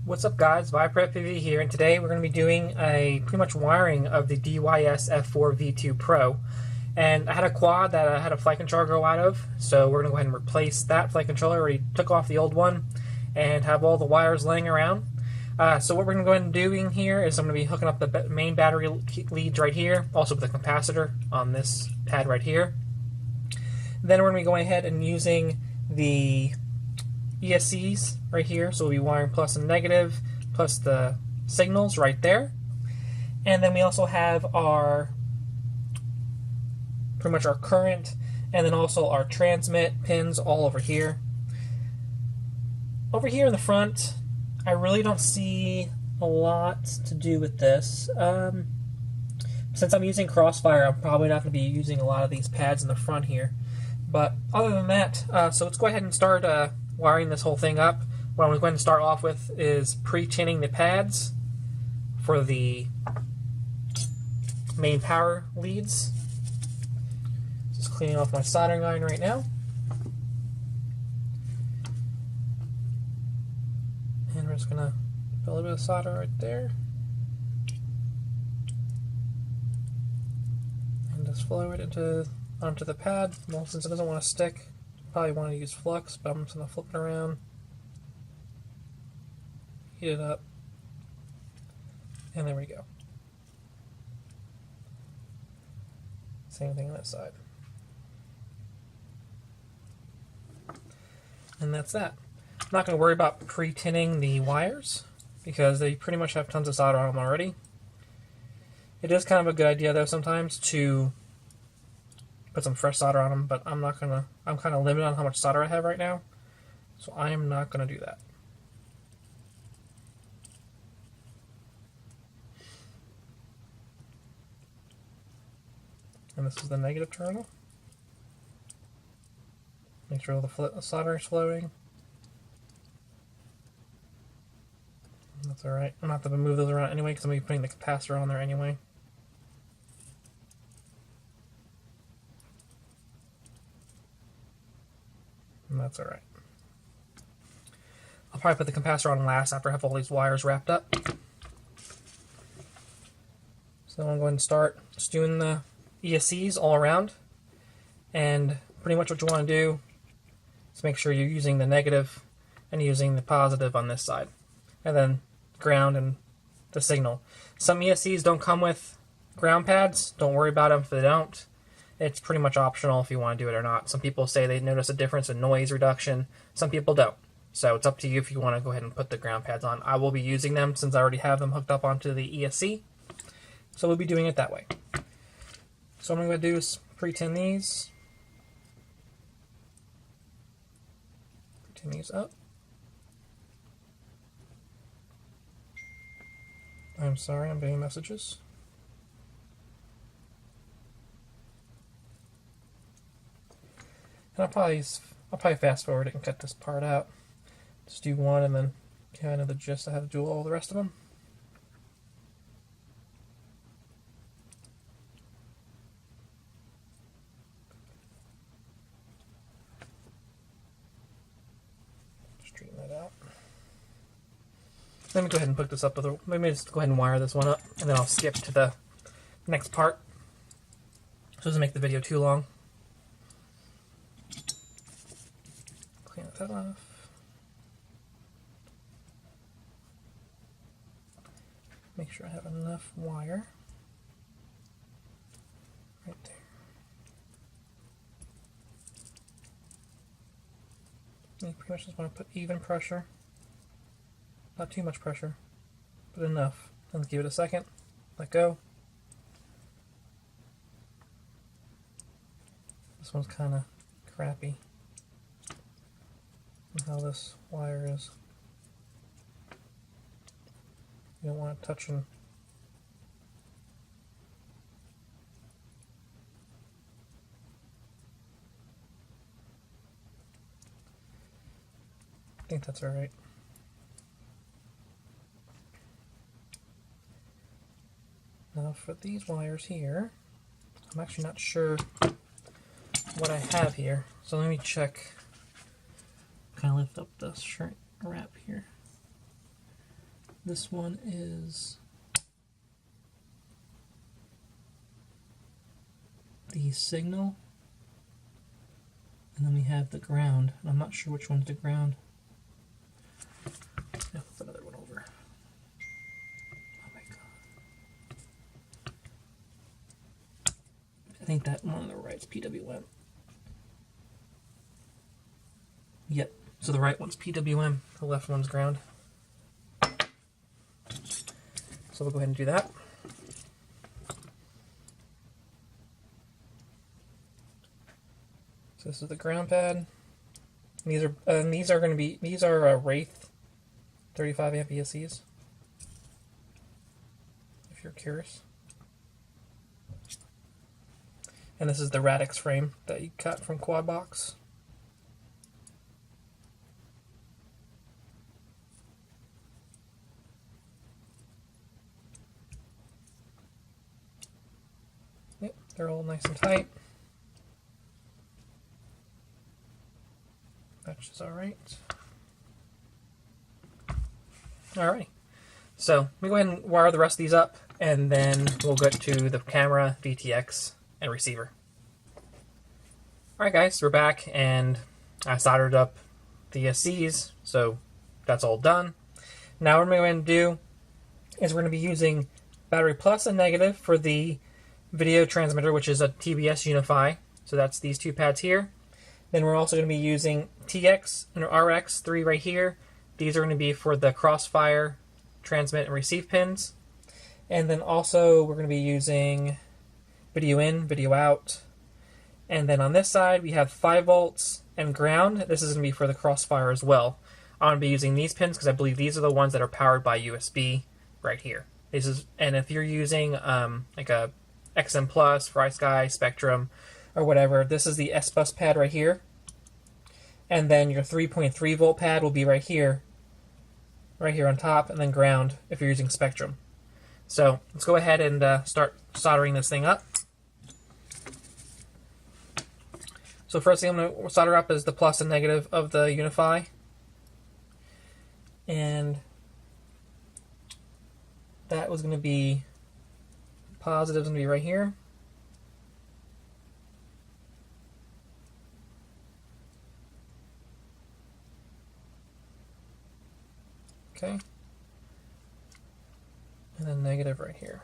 What's up guys, ViPrep here, and today we're going to be doing a pretty much wiring of the DYS F4 V2 Pro. And I had a quad that I had a flight controller go out of, so we're going to go ahead and replace that flight controller. I already took off the old one and have all the wires laying around. So what we're going to go ahead and doing here is I'm going to be hooking up the main battery leads right here, also with the capacitor on this pad right here. Then we're going to be going ahead and using the ESCs right here, so we'll be wiring plus and negative, plus the signals right there. And then we also have our pretty much our current, and then also our transmit pins all over here. Over here in the front, I really don't see a lot to do with this. Since I'm using Crossfire, I'm probably not going to be using a lot of these pads in the front here. But other than that, so let's go ahead and start wiring this whole thing up. What I'm going to start off with is pre-tinning the pads for the main power leads. Just cleaning off my soldering iron right now. And we're just going to put a little bit of solder right there. And just flow it onto the pad. Well, since it doesn't want to stick, probably want to use flux, but I'm just going to flip it around, heat it up, and there we go. Same thing on this side. And that's that. I'm not going to worry about pre-tinning the wires because they pretty much have tons of solder on them already. It is kind of a good idea though sometimes to put some fresh solder on them, but I'm kind of limited on how much solder I have right now, so I am not going to do that. And this is the negative terminal. Make sure all the solder is flowing. That's alright. I'm going to have to move those around anyway because I'm going to be putting the capacitor on there anyway. And that's alright. I'll probably put the capacitor on last after I have all these wires wrapped up. So I'm going to start just doing the ESCs all around. And pretty much what you want to do is make sure you're using the negative and using the positive on this side. And then ground and the signal. Some ESCs don't come with ground pads. Don't worry about them if they don't. It's pretty much optional if you want to do it or not. Some people say they notice a difference in noise reduction. Some people don't. So it's up to you if you want to go ahead and put the ground pads on. I will be using them since I already have them hooked up onto the ESC. So we'll be doing it that way. So what I'm going to do is pre-tin these. Pre-tin these up. I'm sorry, I'm getting messages. And I'll probably fast forward it and cut this part out. Just do one and then kind of the gist of how to do all the rest of them. Straighten that out. Let me go ahead and hook this up with let me just go ahead and wire this one up, and then I'll skip to the next part. So it doesn't make the video too long. Clean that off. Make sure I have enough wire right there. You pretty much just want to put even pressure. Not too much pressure, but enough. Then give it a second, let go. This one's kind of crappy on how this wire is. You don't want it touching. I think that's alright. Now for these wires here, I'm actually not sure what I have here, so let me check. Kind of lift up the shrink wrap here. This one is the signal, and then we have the ground. And I'm not sure which one's the ground. I'll flip another one over. Oh my god. I think that one on the right is PWM. Yep. So the right one's PWM, the left one's ground. So we'll go ahead and do that. So this is the ground pad. These are going to be Wraith 35 amp ESCs. If you're curious. And this is the Radix frame that you cut from Quad Box. Yep, they're all nice and tight. That's just alright. Alrighty. So we go ahead and wire the rest of these up, and then we'll get to the camera, VTX, and receiver. Alright guys, we're back, and I soldered up the ESCs, so that's all done. Now what we're going to do is we're going to be using battery plus and negative for the video transmitter, which is a TBS Unify. So that's these two pads here. Then we're also going to be using TX and RX3 right here. These are going to be for the Crossfire transmit and receive pins. And then also we're going to be using video in, video out. And then on this side we have 5 volts and ground. This is going to be for the Crossfire as well. I'm going to be using these pins because I believe these are the ones that are powered by USB right here. And if you're using like a XM Plus, FrySky, Spectrum, or whatever, this is the S-Bus pad right here. And then your 3.3 volt pad will be right here on top, and then ground if you're using Spectrum. So let's go ahead and start soldering this thing up. So first thing I'm going to solder up is the plus and negative of the Unify. And that was going to be, positive is going to be right here. Okay. And then negative right here.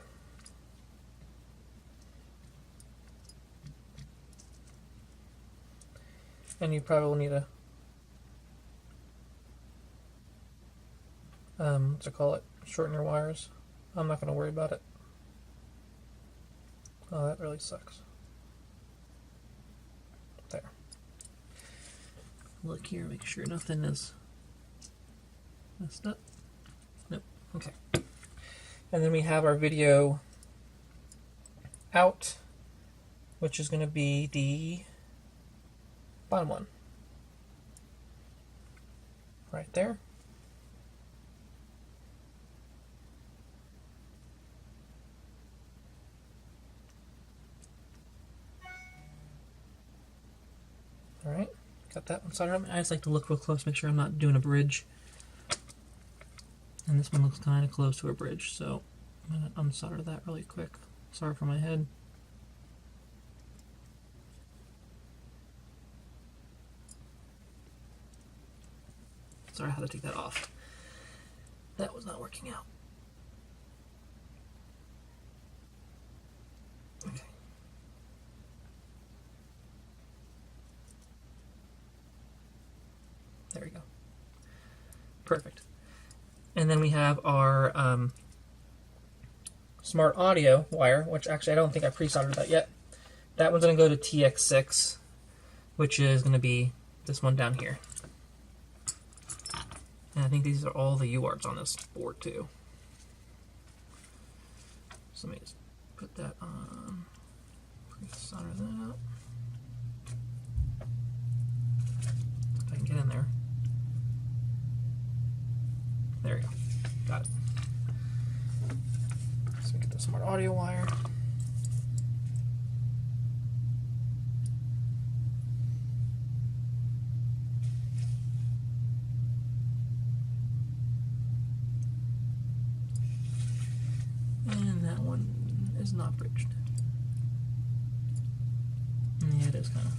And you probably will need a what's it call it? Shorten your wires. I'm not going to worry about it. Oh, that really sucks. There. Look here, make sure nothing is messed up. Nope. Okay. And then we have our video out, which is going to be the bottom one. Right there. Alright, got that one soldered up. I just like to look real close, make sure I'm not doing a bridge. And this one looks kind of close to a bridge, so I'm going to unsolder that really quick. Sorry for my head. Sorry, I had to take that off. That was not working out. Okay. There we go. Perfect. And then we have our smart audio wire, which actually I don't think I pre-soldered that yet. That one's going to go to TX6, which is going to be this one down here. And I think these are all the UARTs on this board too. So let me just put that on, pre-solder that up. If I can get in there. There we go. Got it. So we get the smart audio wire. is not bridged. Yeah, it is kind of.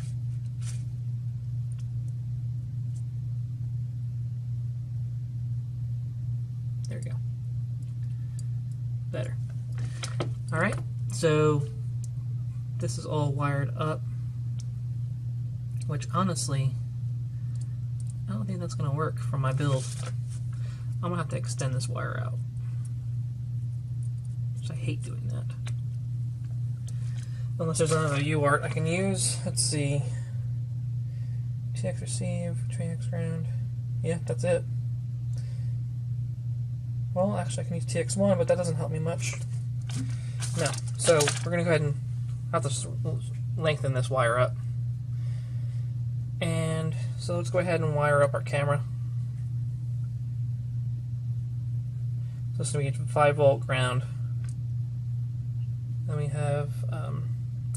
There we go. Better. Alright, so this is all wired up, which honestly, I don't think that's going to work for my build. I'm going to have to extend this wire out, which I hate doing that. Unless there's another UART I can use. Let's see. TX receive, TX ground. Yeah, that's it. Well, actually I can use TX1, but that doesn't help me much. No. So we're going to go ahead and have to lengthen this wire up. And so let's go ahead and wire up our camera. So this is going to be 5-volt ground. Then we have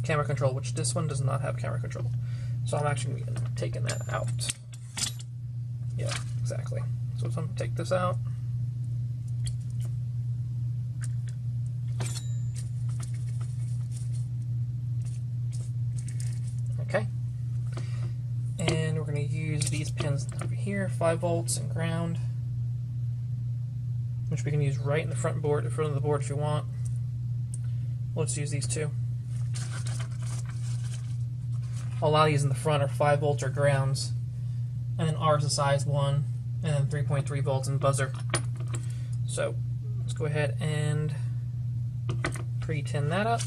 camera control, which this one does not have camera control. So I'm actually going to be taking that out. Yeah, exactly. So I'm going to take this out. Okay. And we're going to use these pins over here, 5 volts and ground, which we can use right in the front of the board if you want. Let's use these two. A lot of these in the front are 5 volts or grounds, and then ours is size 1, and then 3.3 volts in buzzer. So let's go ahead and pre-tin that up.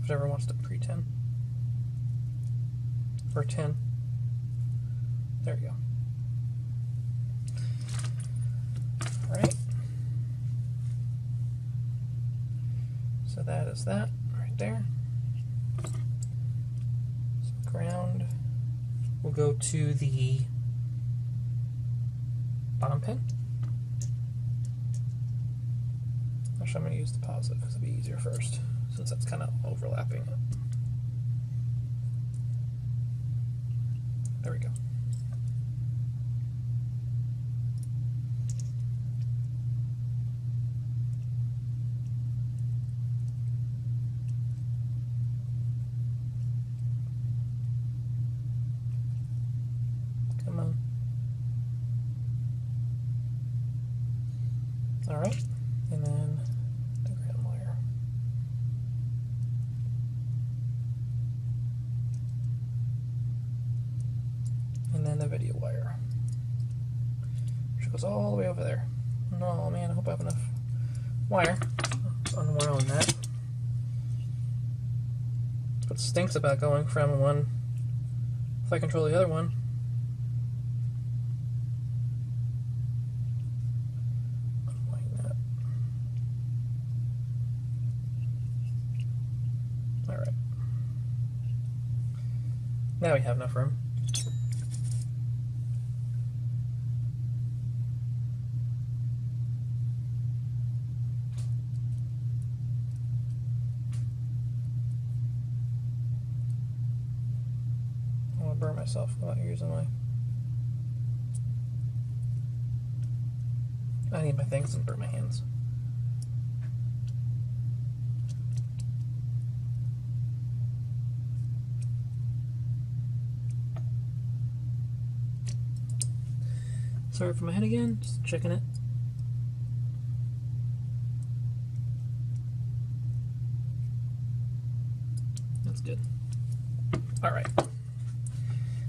Whichever wants to pre-tin. Or 10. There we go. Alright. So that is that right there. So ground will go to the bottom pin. Actually, I'm going to use the positive because it'll be easier first, since that's kind of overlapping it. There we go. Come on. All right, and then the ground wire. And then the video wire, which goes all the way over there. No, man, I hope I have enough wire. Unwire on that. That's what stinks about going from one flight control to the other one. Unwind that. Alright. Now we have enough room. Burn myself without using my. I need my things and burn my hands. Sorry for my head again, just checking it. That's good. Alright.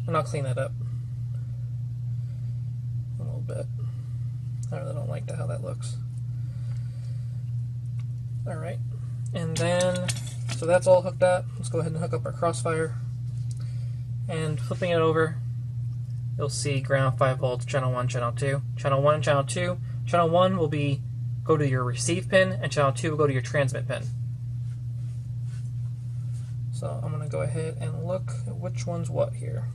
And I'll clean that up a little bit. I really don't like how that looks. Alright, and then, so that's all hooked up. Let's go ahead and hook up our Crossfire. And flipping it over, you'll see ground 5 volts, channel 1, channel 2. Channel 1 and channel 2. Channel 1 will go to your receive pin, and channel 2 will go to your transmit pin. So I'm going to go ahead and look at which one's what here.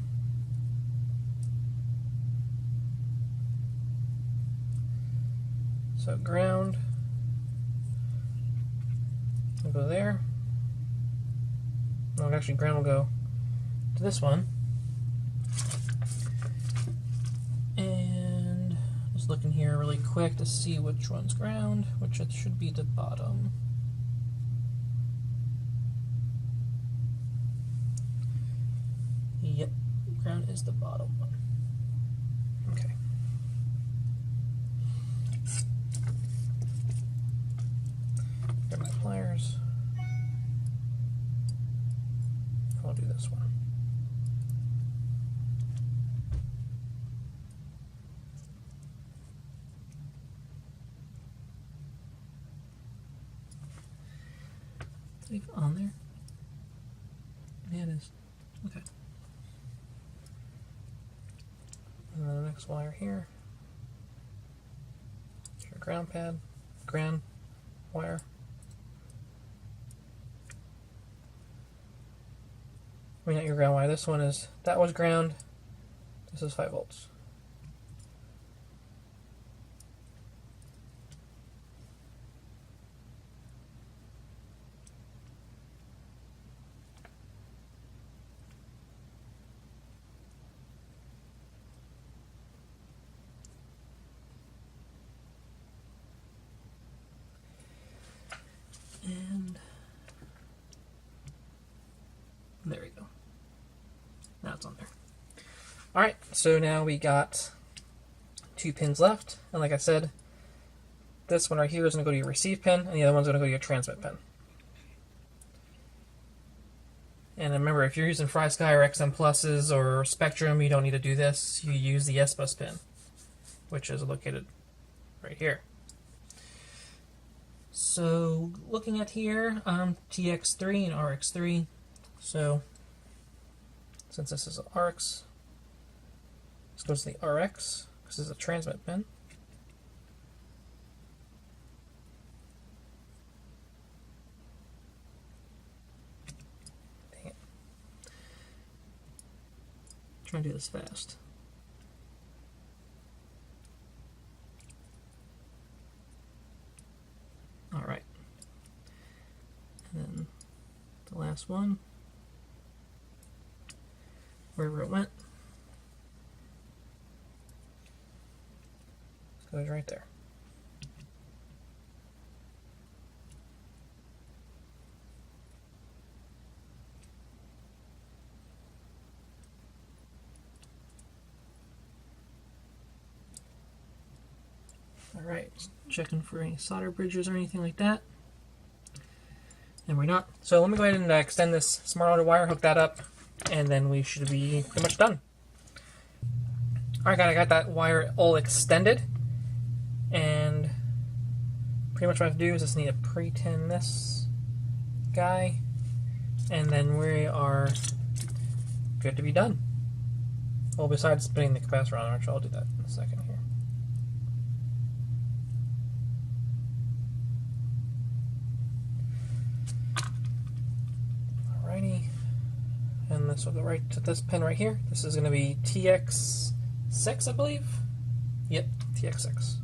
So ground, we'll go there. No, actually, ground will go to this one. And just looking here really quick to see which one's ground, which it should be the bottom. Yep, ground is the bottom one. Okay. Grab my pliers. I'll do this one. Is it on there? Yeah, it is. Okay. And then the next wire here. Your ground pad, ground wire. I mean, not your ground wire. This one is, that was ground. This is 5 volts. And there we go. Now it's on there. Alright, so now we got 2 pins left. And like I said, this one right here is going to go to your receive pin, and the other one's going to go to your transmit pin. And remember, if you're using FrySky or XM Pluses or Spectrum, you don't need to do this. You use the S-Bus pin, which is located right here. So, looking at here, TX3 and RX3. So, since this is an RX, this goes to the RX, because this is a transmit pin. Dang it. I'm trying to do this fast. Alright. And then the last one, wherever it went, goes right there. Alright, checking for any solder bridges or anything like that. And we're not. So let me go ahead and extend this smart auto wire, hook that up, and then we should be pretty much done. Alright, I got that wire all extended. And pretty much what I have to do is just need to pre-tin this guy. And then we are good to be done. Well, besides putting the capacitor on, which I'll do that in a second here. Alrighty. And this will go right to this pin right here. This is going to be TX6, I believe. Yep, TX6.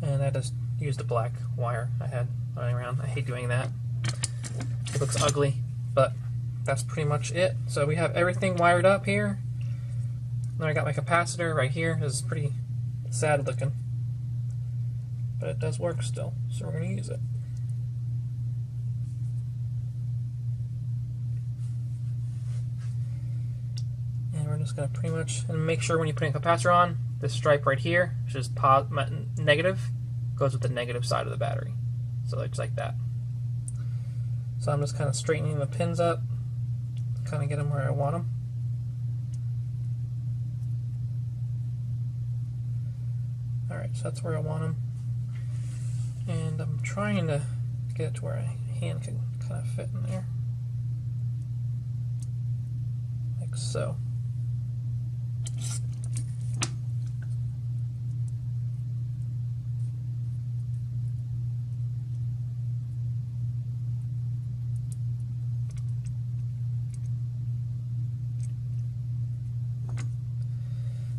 And I just used a black wire I had running around. I hate doing that. It looks ugly, but that's pretty much it. So we have everything wired up here. Then I got my capacitor right here. This is pretty sad looking, but it does work still, so we're going to use it. And we're just going to pretty much, and make sure when you put a capacitor on, this stripe right here, which is negative, goes with the negative side of the battery. So it's like that. So I'm just kind of straightening the pins up, kind of get them where I want them. Alright, so that's where I want them. And I'm trying to get it to where a hand can kind of fit in there. Like so.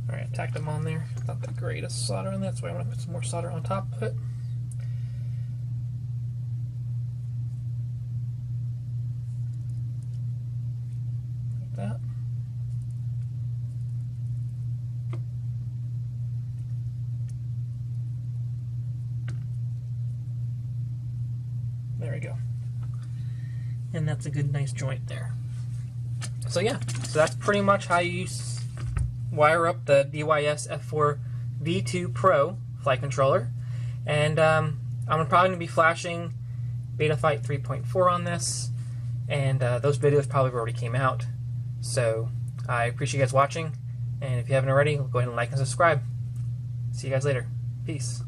Alright, I tacked them on there. Not the greatest solder on that, so I want to put some more solder on top of it. Like that. There we go. And that's a good, nice joint there. So yeah, so that's pretty much how you wire up the DYS F4 V2 Pro flight controller. And I'm probably going to be flashing Betaflight 3.4 on this, and those videos probably already came out. So I appreciate you guys watching, and if you haven't already, go ahead and like and subscribe. See you guys later. Peace.